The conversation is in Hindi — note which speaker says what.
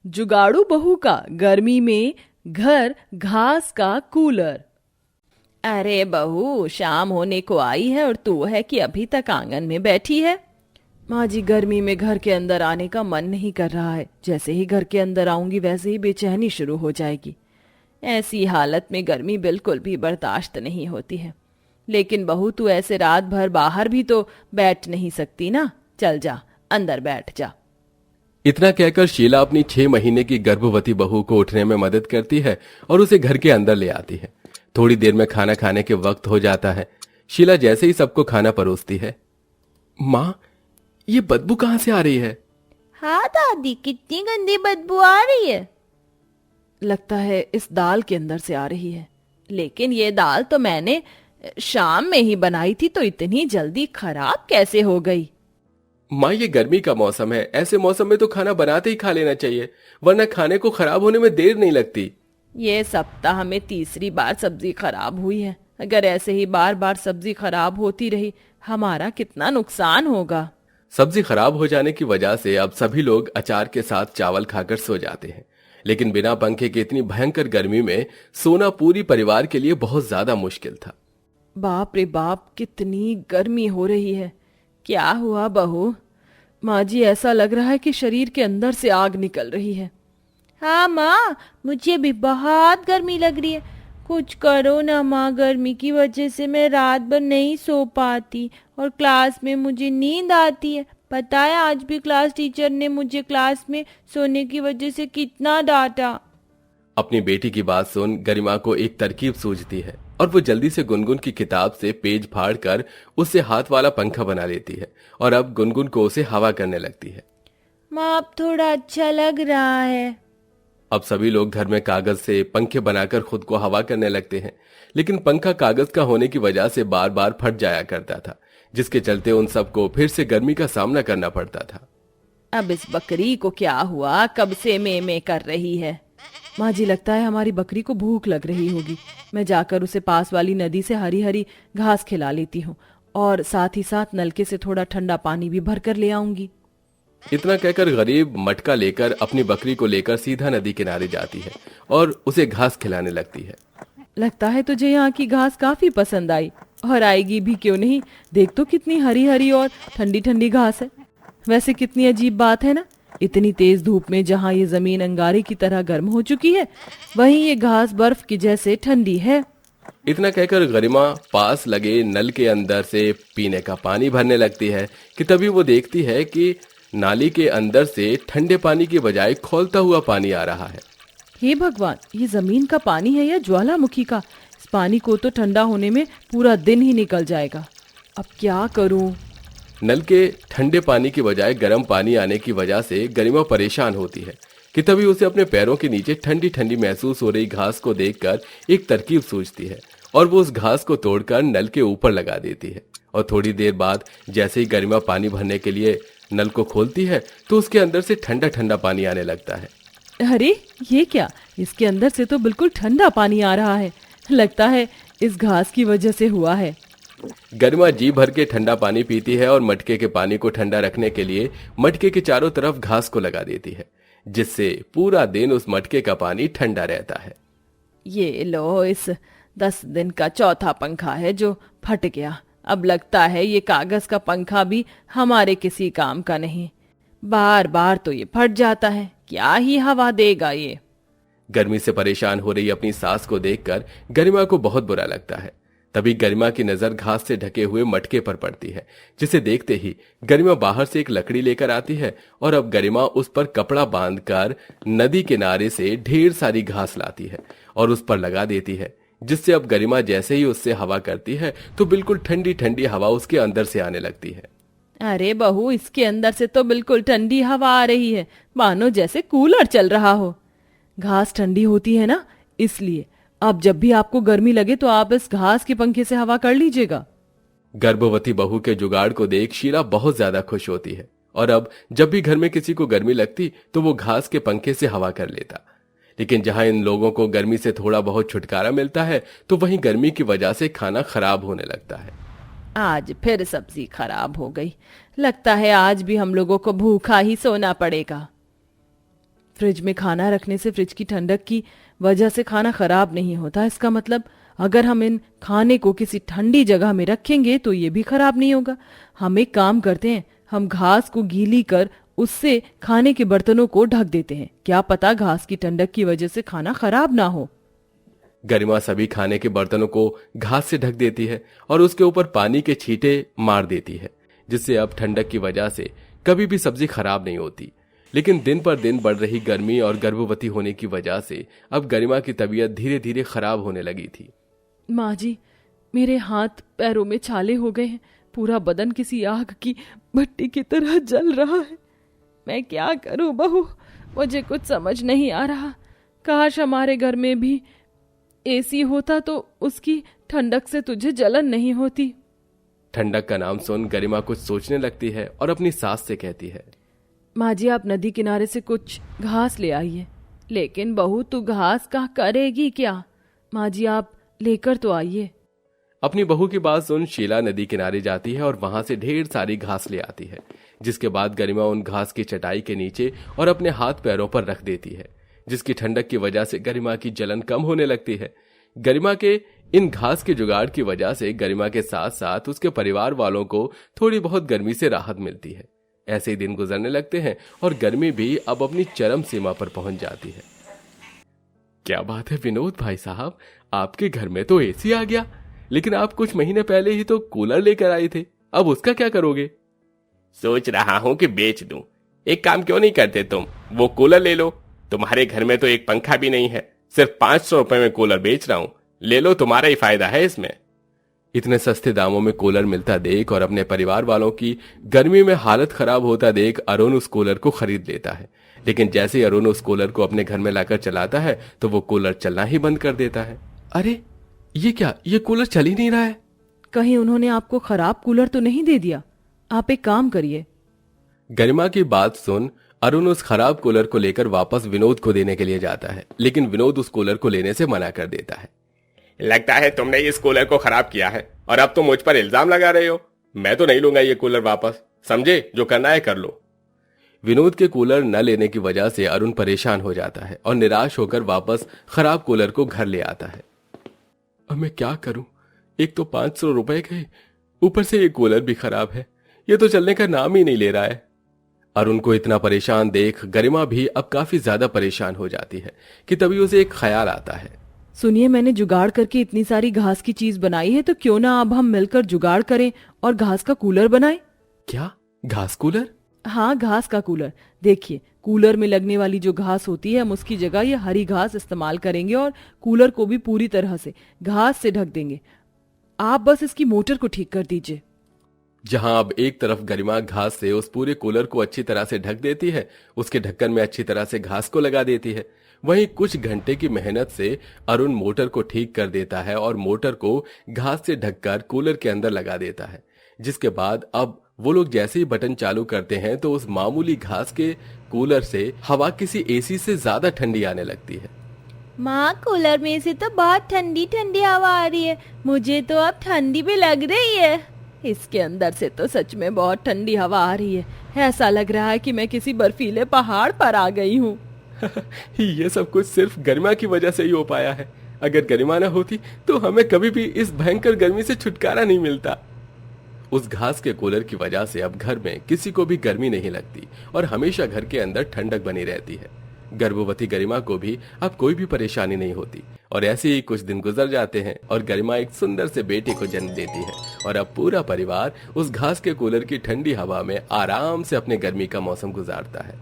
Speaker 1: जुगाड़ू बहू का गर्मी में घर घास का कूलर।
Speaker 2: अरे बहू, शाम होने को आई है और तू है कि अभी तक आंगन में बैठी है।
Speaker 1: माँ जी, गर्मी में घर के अंदर आने का मन नहीं कर रहा है। जैसे ही घर के अंदर आऊंगी वैसे ही बेचैनी शुरू हो जाएगी।
Speaker 2: ऐसी हालत में गर्मी बिल्कुल भी बर्दाश्त नहीं होती है। लेकिन बहू, तू ऐसे रात भर बाहर भी तो बैठ नहीं सकती ना। चल जा, अंदर बैठ जा।
Speaker 3: इतना कहकर शीला अपनी 6 महीने की गर्भवती बहू को उठने में मदद करती है और उसे घर के अंदर ले आती है। थोड़ी देर में खाना खाने के वक्त हो जाता है। शीला जैसे ही सबको खाना परोसती है, माँ, ये बदबू कहाँ से आ रही है?
Speaker 2: हाँ दादी, कितनी गंदी बदबू आ रही है।
Speaker 1: लगता है इस दाल के अंदर से आ रही है।
Speaker 2: लेकिन ये दाल तो मैंने शाम में ही बनाई थी, तो इतनी जल्दी खराब कैसे हो गई?
Speaker 3: माँ, ये गर्मी का मौसम है। ऐसे मौसम में तो खाना बनाते ही खा लेना चाहिए, वरना खाने को खराब होने में देर नहीं लगती।
Speaker 2: ये सप्ताह में तीसरी बार सब्जी खराब हुई है। अगर ऐसे ही बार बार सब्जी खराब होती रही, हमारा कितना नुकसान होगा।
Speaker 3: सब्जी खराब हो जाने की वजह से अब सभी लोग अचार के साथ चावल खाकर सो जाते हैं। लेकिन बिना पंखे के इतनी भयंकर गर्मी में सोना पूरी परिवार के लिए बहुत ज्यादा मुश्किल था।
Speaker 1: बाप रे बाप, कितनी गर्मी हो रही है।
Speaker 2: क्या हुआ बहू?
Speaker 1: माँ जी, ऐसा लग रहा है कि शरीर के अंदर से आग निकल रही है।
Speaker 2: हाँ माँ, मुझे भी बहुत गर्मी लग रही है। कुछ करो ना माँ, गर्मी की वजह से मैं रात भर नहीं सो पाती और क्लास में मुझे नींद आती है। पता है, आज भी क्लास टीचर ने मुझे क्लास में सोने की वजह से कितना डांटा।
Speaker 3: अपनी बेटी की बात सुन गरिमा को एक तरकीब सूझती है और वो जल्दी से गुनगुन की किताब से पेज फाड़ कर उससे हाथ वाला पंखा बना लेती है और अब गुनगुन को उसे हवा करने लगती है।
Speaker 2: माँ, अब थोड़ा अच्छा लग रहा है।
Speaker 3: अब सभी लोग घर में कागज से पंखे बनाकर खुद को हवा करने लगते हैं। लेकिन पंखा कागज का होने की वजह से बार बार फट जाया करता था, जिसके चलते उन सबको फिर से गर्मी का सामना करना पड़ता था।
Speaker 2: अब इस बकरी को क्या हुआ? कब से में कर रही है?
Speaker 1: माँ जी, लगता है हमारी बकरी को भूख लग रही होगी। मैं जाकर उसे पास वाली नदी से हरी हरी घास खिला लेती हूँ और साथ ही साथ नलके से थोड़ा ठंडा पानी भी भर कर ले आऊंगी।
Speaker 3: इतना कहकर गरीब मटका लेकर अपनी बकरी को लेकर सीधा नदी किनारे जाती है और उसे घास खिलाने लगती है।
Speaker 1: लगता है तुझे यहाँ की घास काफी पसंद आई, और आएगी भी क्यों नहीं। देख तो कितनी हरी हरी और ठंडी ठंडी घास है। वैसे कितनी अजीब बात है ना, इतनी तेज धूप में जहाँ ये जमीन अंगारे की तरह गर्म हो चुकी है, वहीं ये घास बर्फ की जैसे ठंडी है।
Speaker 3: इतना कहकर गरिमा पास लगे नल के अंदर से पीने का पानी भरने लगती है कि तभी वो देखती है कि नाली के अंदर से ठंडे पानी की बजाय खौलता हुआ पानी आ रहा है।
Speaker 1: हे भगवान, ये जमीन का पानी है या ज्वालामुखी का? इस पानी को तो ठंडा होने में पूरा दिन ही निकल जाएगा। अब क्या करूं?
Speaker 3: नल के ठंडे पानी की बजाय गर्म पानी आने की वजह से गरिमा परेशान होती है कि तभी उसे अपने पैरों के नीचे ठंडी ठंडी महसूस हो रही घास को देखकर एक तरकीब सूझती है और वो उस घास को तोड़कर नल के ऊपर लगा देती है। और थोड़ी देर बाद जैसे ही गरिमा पानी भरने के लिए नल को खोलती है तो उसके अंदर से ठंडा ठंडा पानी आने लगता है।
Speaker 1: अरे ये क्या, इसके अंदर से तो बिल्कुल ठंडा पानी आ रहा है। लगता है इस घास की वजह से हुआ है।
Speaker 3: गरिमा जी भर के ठंडा पानी पीती है और मटके के पानी को ठंडा रखने के लिए मटके के चारों तरफ घास को लगा देती है, जिससे पूरा दिन उस मटके का पानी ठंडा रहता है।
Speaker 2: ये लो, इस 10 दिन का चौथा पंखा है जो फट गया। अब लगता है ये कागज का पंखा भी हमारे किसी काम का नहीं। बार बार तो ये फट जाता है, क्या ही हवा देगा ये।
Speaker 3: गर्मी से परेशान हो रही अपनी सास को देखकर गरिमा को बहुत बुरा लगता है। तभी गरिमा की नजर घास से ढके हुए मटके पर पड़ती है, जिसे देखते ही गरिमा बाहर से एक लकड़ी लेकर आती है और अब गरिमा उस पर कपड़ा बांधकर नदी किनारे से ढेर सारी घास लाती है और उस पर लगा देती है, जिससे अब गरिमा जैसे ही उससे हवा करती है तो बिल्कुल ठंडी ठंडी हवा उसके अंदर से आने लगती है।
Speaker 2: अरे बहू, इसके अंदर से तो बिल्कुल ठंडी हवा आ रही है, मानो जैसे कूलर चल रहा हो।
Speaker 1: घास ठंडी होती है ना, इसलिए अब जब भी आपको गर्मी लगे तो आप इस घास के पंखे से हवा कर लीजिएगा।
Speaker 3: गर्भवती बहू के जुगाड़ को देख शीला बहुत ज्यादा खुश होती है और अब जब भी घर में किसी को गर्मी लगती तो वो घास के पंखे से हवा कर लेता। लेकिन जहां इन लोगों को गर्मी से थोड़ा बहुत छुटकारा मिलता है तो वहीं गर्मी की वजह से खाना खराब होने लगता है।
Speaker 2: आज फिर सब्जी खराब हो गई। लगता है आज भी हम लोगों को भूखा ही सोना पड़ेगा।
Speaker 1: फ्रिज में खाना रखने से फ्रिज की ठंडक की वजह से खाना खराब नहीं होता। इसका मतलब अगर हम इन खाने को किसी ठंडी जगह में रखेंगे तो ये भी खराब नहीं होगा। हम एक काम करते हैं, हम घास को गीली कर उससे खाने के बर्तनों को ढक देते हैं। क्या पता घास की ठंडक की वजह से खाना खराब ना हो।
Speaker 3: गरिमा सभी खाने के बर्तनों को घास से ढक देती है और उसके ऊपर पानी के छींटे मार देती है, जिससे अब ठंडक की वजह से कभी भी सब्जी खराब नहीं होती। लेकिन दिन पर दिन बढ़ रही गर्मी और गर्भवती होने की वजह से अब गरिमा की तबीयत धीरे धीरे खराब होने लगी थी।
Speaker 1: माँ जी, मेरे हाथ पैरों में छाले हो गए हैं, पूरा बदन किसी आग की भट्टी की तरह जल रहा है। मैं क्या करूं बहू, मुझे कुछ समझ नहीं आ रहा। काश हमारे घर में भी एसी होता तो उसकी ठंडक से तुझे जलन नहीं होती।
Speaker 3: ठंडक का नाम सुन गरिमा कुछ सोचने लगती है और अपनी सास से कहती है,
Speaker 1: माँ जी आप नदी किनारे से कुछ घास ले आइए। लेकिन बहू तू घास का करेगी क्या? माँ जी आप लेकर तो आइए।
Speaker 3: अपनी बहू की बात सुन शीला नदी किनारे जाती है और वहां से ढेर सारी घास ले आती है, जिसके बाद गरिमा उन घास की चटाई के नीचे और अपने हाथ पैरों पर रख देती है, जिसकी ठंडक की वजह से गरिमा की जलन कम होने लगती है। गरिमा के इन घास के जुगाड़ की वजह से गरिमा के साथ साथ उसके परिवार वालों को थोड़ी बहुत गर्मी से राहत मिलती है। ऐसे ही दिन गुजरने लगते हैं और गर्मी भी अब अपनी चरम सीमा पर पहुंच जाती है। क्या बात है विनोद भाई साहब, आपके घर में तो एसी आ गया, लेकिन आप कुछ महीने पहले ही तो कूलर लेकर आए थे, अब उसका क्या करोगे?
Speaker 4: सोच रहा हूं कि बेच दूं। एक काम क्यों नहीं करते तुम, वो कूलर ले लो। तुम्हारे घर में तो एक पंखा भी नहीं है, सिर्फ 500 रुपए में कूलर बेच रहा हूं, ले लो, तुम्हारा ही फायदा है इसमें।
Speaker 3: इतने सस्ते दामों में कूलर मिलता देख और अपने परिवार वालों की गर्मी में हालत खराब होता देख अरुण उस कूलर को खरीद लेता है। लेकिन जैसे ही अरुण उस कूलर को अपने घर में लाकर चलाता है तो वो कूलर चलना ही बंद कर देता है। अरे ये क्या, ये कूलर चल ही नहीं रहा है।
Speaker 1: कहीं उन्होंने आपको खराब कूलर तो नहीं दे दिया? आप एक काम करिए।
Speaker 3: गरिमा की बात सुन अरुण उस खराब कूलर को लेकर वापस विनोद को देने के लिए जाता है, लेकिन विनोद उस कूलर को लेने से मना कर देता है।
Speaker 4: लगता है तुमने इस कूलर को खराब किया है और अब तुम मुझ पर इल्जाम लगा रहे हो। मैं तो नहीं लूंगा ये कूलर वापस, समझे? जो करना है कर लो।
Speaker 3: विनोद के कूलर न लेने की वजह से अरुण परेशान हो जाता है और निराश होकर वापस खराब कूलर को घर ले आता है। अब मैं क्या करूं, एक तो 500 रुपए गए, ऊपर से ये कूलर भी खराब है, ये तो चलने का नाम ही नहीं ले रहा है। अरुण को इतना परेशान देख गरिमा भी अब काफी ज्यादा परेशान हो जाती है कि तभी उसे एक ख्याल आता है।
Speaker 1: सुनिए, मैंने जुगाड़ करके इतनी सारी घास की चीज बनाई है, तो क्यों ना अब हम मिलकर जुगाड़ करें और घास का कूलर बनाएं?
Speaker 3: क्या, घास कूलर?
Speaker 1: हाँ, घास का कूलर। देखिए, कूलर में लगने वाली जो घास होती है हम उसकी जगह ये हरी घास इस्तेमाल करेंगे और कूलर को भी पूरी तरह से घास से ढक देंगे। आप बस इसकी मोटर को ठीक कर दीजिए।
Speaker 3: जहां अब एक तरफ गरिमा घास से उस पूरे कूलर को अच्छी तरह से ढक देती है, उसके ढक्कन में अच्छी तरह से घास को लगा देती है, वहीं कुछ घंटे की मेहनत से अरुण मोटर को ठीक कर देता है और मोटर को घास से ढककर कूलर के अंदर लगा देता है। जिसके बाद अब वो लोग जैसे ही बटन चालू करते हैं तो उस मामूली घास के कूलर से हवा किसी एसी से ज्यादा ठंडी आने लगती है।
Speaker 2: माँ, कूलर में से तो बहुत ठंडी ठंडी हवा आ रही है, मुझे तो अब ठंडी भी लग रही है।
Speaker 1: इसके अंदर से तो सच में बहुत ठंडी हवा आ रही है, ऐसा लग रहा है कि मैं किसी बर्फीले पहाड़ पर आ गई हूँ।
Speaker 3: ये सब कुछ सिर्फ गरिमा की वजह से ही हो पाया है। अगर गरिमा न होती तो हमें कभी भी इस भयंकर गर्मी से छुटकारा नहीं मिलता। उस घास के कूलर की वजह से अब घर में किसी को भी गर्मी नहीं लगती और हमेशा घर के अंदर ठंडक बनी रहती है। गर्भवती गरिमा को भी अब कोई भी परेशानी नहीं होती और ऐसे ही कुछ दिन गुजर जाते हैं और गरिमा एक सुंदर से बेटे को जन्म देती है और अब पूरा परिवार उस घास के कूलर की ठंडी हवा में आराम से अपने गर्मी का मौसम गुजारता है।